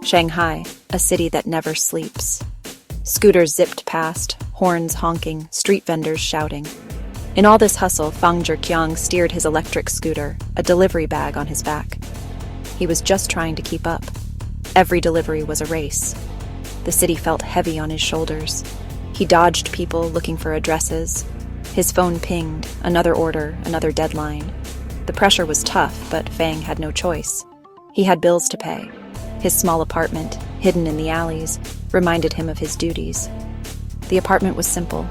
Shanghai, a city that never sleeps. Scooters zipped past, horns honking, street vendors shouting. In all this hustle, Fang Zhiqiang steered his electric scooter, a delivery bag on his back. He was just trying to keep up. Every delivery was a race. The city felt heavy on his shoulders. He dodged people looking for addresses. His phone pinged, another order, another deadline. The pressure was tough, but Fang had no choice. He had bills to pay. His small apartment, hidden in the alleys, reminded him of his duties. The apartment was simple,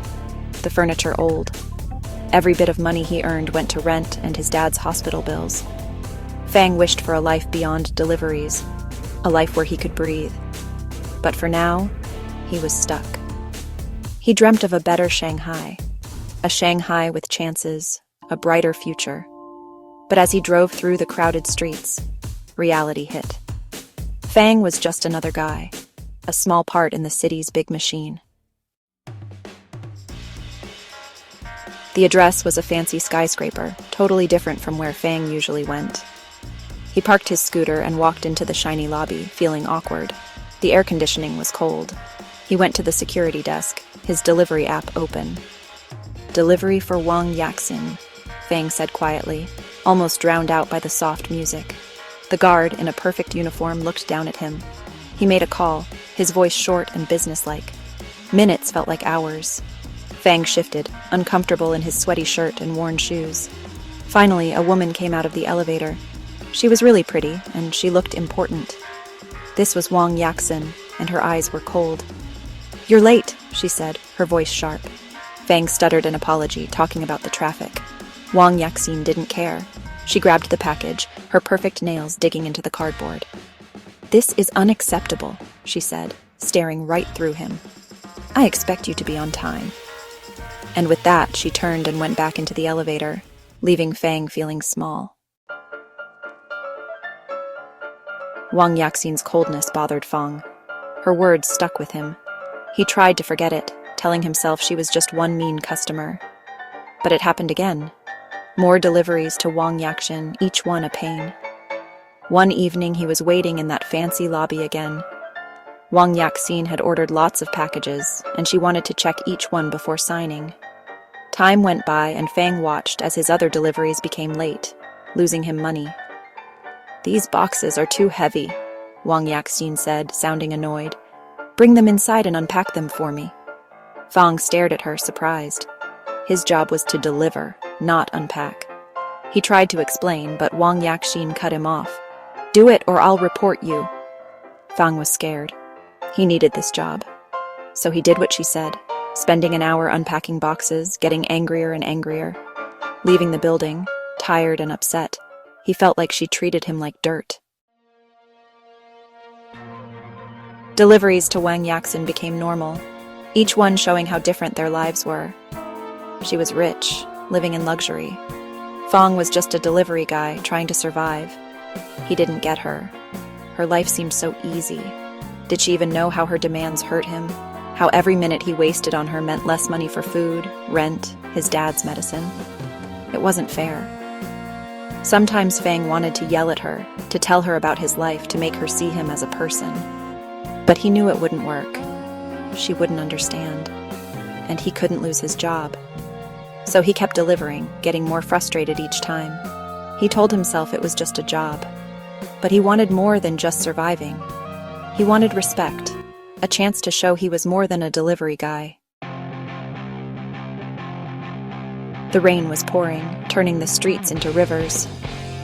the furniture old. Every bit of money he earned went to rent and his dad's hospital bills. Fang wished for a life beyond deliveries, a life where he could breathe. But for now, he was stuck. He dreamt of a better Shanghai, a Shanghai with chances, a brighter future. But as he drove through the crowded streets, reality hit. Fang was just another guy, a small part in the city's big machine. The address was a fancy skyscraper, totally different from where Fang usually went. He parked his scooter and walked into the shiny lobby, feeling awkward. The air conditioning was cold. He went to the security desk, his delivery app open. "Delivery for Wang Yaxin," Fang said quietly, almost drowned out by the soft music. The guard, in a perfect uniform, looked down at him. He made a call, his voice short and businesslike. Minutes felt like hours. Fang shifted, uncomfortable in his sweaty shirt and worn shoes. Finally, a woman came out of the elevator. She was really pretty, and she looked important. This was Wang Yaxin, and her eyes were cold. "You're late," she said, her voice sharp. Fang stuttered an apology, talking about the traffic. Wang Yaxin didn't care. She grabbed the package, her perfect nails digging into the cardboard. "This is unacceptable," she said, staring right through him. "I expect you to be on time." And with that, she turned and went back into the elevator, leaving Fang feeling small. Wang Yaxin's coldness bothered Fang. Her words stuck with him. He tried to forget it, telling himself she was just one mean customer. But it happened again. More deliveries to Wang Yaxin, each one a pain. One evening he was waiting in that fancy lobby again. Wang Yaxin had ordered lots of packages, and she wanted to check each one before signing. Time went by and Fang watched as his other deliveries became late, losing him money. "These boxes are too heavy," Wang Yaxin said, sounding annoyed. "Bring them inside and unpack them for me." Fang stared at her, surprised. His job was to deliver, not unpack. He tried to explain, but Wang Yaxin cut him off. "Do it or I'll report you." Fang was scared. He needed this job. So he did what she said, spending an hour unpacking boxes, getting angrier and angrier. Leaving the building, tired and upset, he felt like she treated him like dirt. Deliveries to Wang Yaxin became normal, each one showing how different their lives were. She was rich, living in luxury. Fang was just a delivery guy trying to survive. He didn't get her. Her life seemed so easy. Did she even know how her demands hurt him? How every minute he wasted on her meant less money for food, rent, his dad's medicine? It wasn't fair. Sometimes Fang wanted to yell at her, to tell her about his life, to make her see him as a person. But he knew it wouldn't work. She wouldn't understand. And he couldn't lose his job. So he kept delivering, getting more frustrated each time. He told himself it was just a job. But he wanted more than just surviving. He wanted respect, a chance to show he was more than a delivery guy. The rain was pouring, turning the streets into rivers.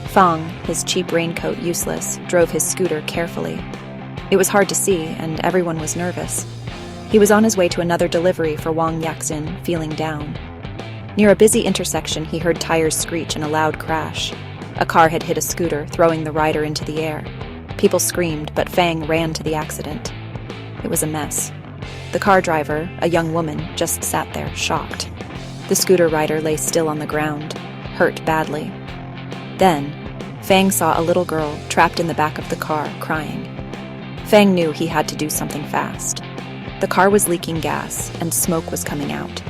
Fang, his cheap raincoat useless, drove his scooter carefully. It was hard to see, and everyone was nervous. He was on his way to another delivery for Wang Yaxin, feeling down. Near a busy intersection, he heard tires screech and a loud crash. A car had hit a scooter, throwing the rider into the air. People screamed, but Fang ran to the accident. It was a mess. The car driver, a young woman, just sat there, shocked. The scooter rider lay still on the ground, hurt badly. Then, Fang saw a little girl trapped in the back of the car, crying. Fang knew he had to do something fast. The car was leaking gas, and smoke was coming out.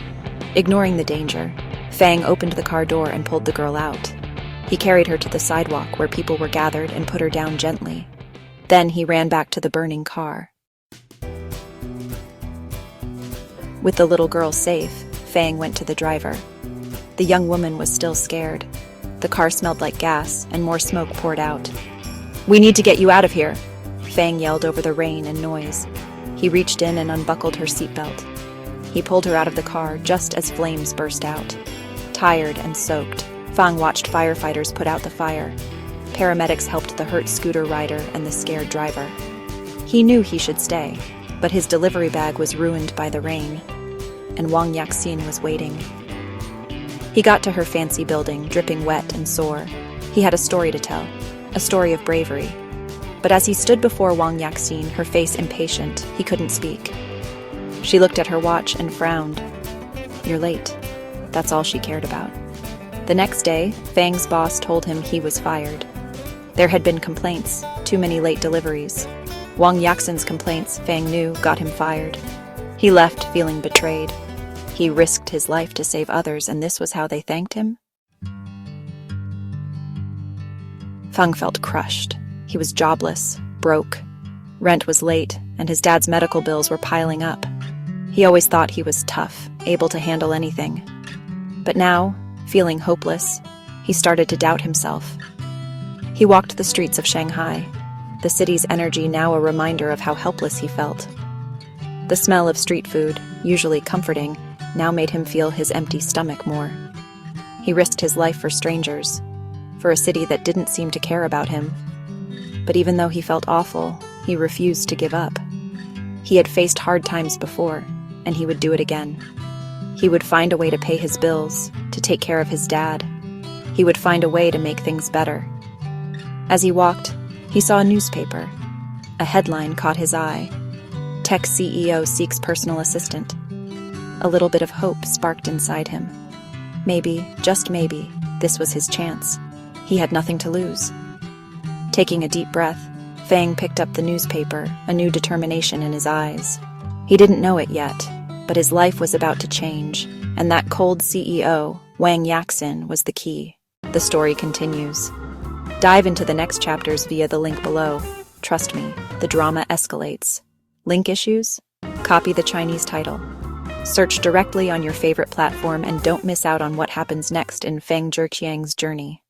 Ignoring the danger, Fang opened the car door and pulled the girl out. He carried her to the sidewalk where people were gathered and put her down gently. Then he ran back to the burning car. With the little girl safe, Fang went to the driver. The young woman was still scared. The car smelled like gas, and more smoke poured out. "We need to get you out of here," Fang yelled over the rain and noise. He reached in and unbuckled her seatbelt. He pulled her out of the car just as flames burst out. Tired and soaked, Fang watched firefighters put out the fire. Paramedics helped the hurt scooter rider and the scared driver. He knew he should stay, but his delivery bag was ruined by the rain, and Wang Yaxin was waiting. He got to her fancy building, dripping wet and sore. He had a story to tell, a story of bravery. But as he stood before Wang Yaxin, her face impatient, he couldn't speak. She looked at her watch and frowned. "You're late." That's all she cared about. The next day, Fang's boss told him he was fired. There had been complaints, too many late deliveries. Wang Yaxin's complaints, Fang knew, got him fired. He left feeling betrayed. He risked his life to save others, and this was how they thanked him? Fang felt crushed. He was jobless, broke. Rent was late, and his dad's medical bills were piling up. He always thought he was tough, able to handle anything. But now, feeling hopeless, he started to doubt himself. He walked the streets of Shanghai, the city's energy now a reminder of how helpless he felt. The smell of street food, usually comforting, now made him feel his empty stomach more. He risked his life for strangers, for a city that didn't seem to care about him. But even though he felt awful, he refused to give up. He had faced hard times before, and he would do it again. He would find a way to pay his bills, to take care of his dad. He would find a way to make things better. As he walked, he saw a newspaper. A headline caught his eye. Tech CEO seeks personal assistant. A little bit of hope sparked inside him. Maybe, just maybe, this was his chance. He had nothing to lose. Taking a deep breath, Fang picked up the newspaper, a new determination in his eyes. He didn't know it yet, but his life was about to change, and that cold CEO, Wang Yaxin, was the key. The story continues. Dive into the next chapters via the link below. Trust me, the drama escalates. Link issues? Copy the Chinese title. Search directly on your favorite platform and don't miss out on what happens next in Fang Zhiqiang's journey.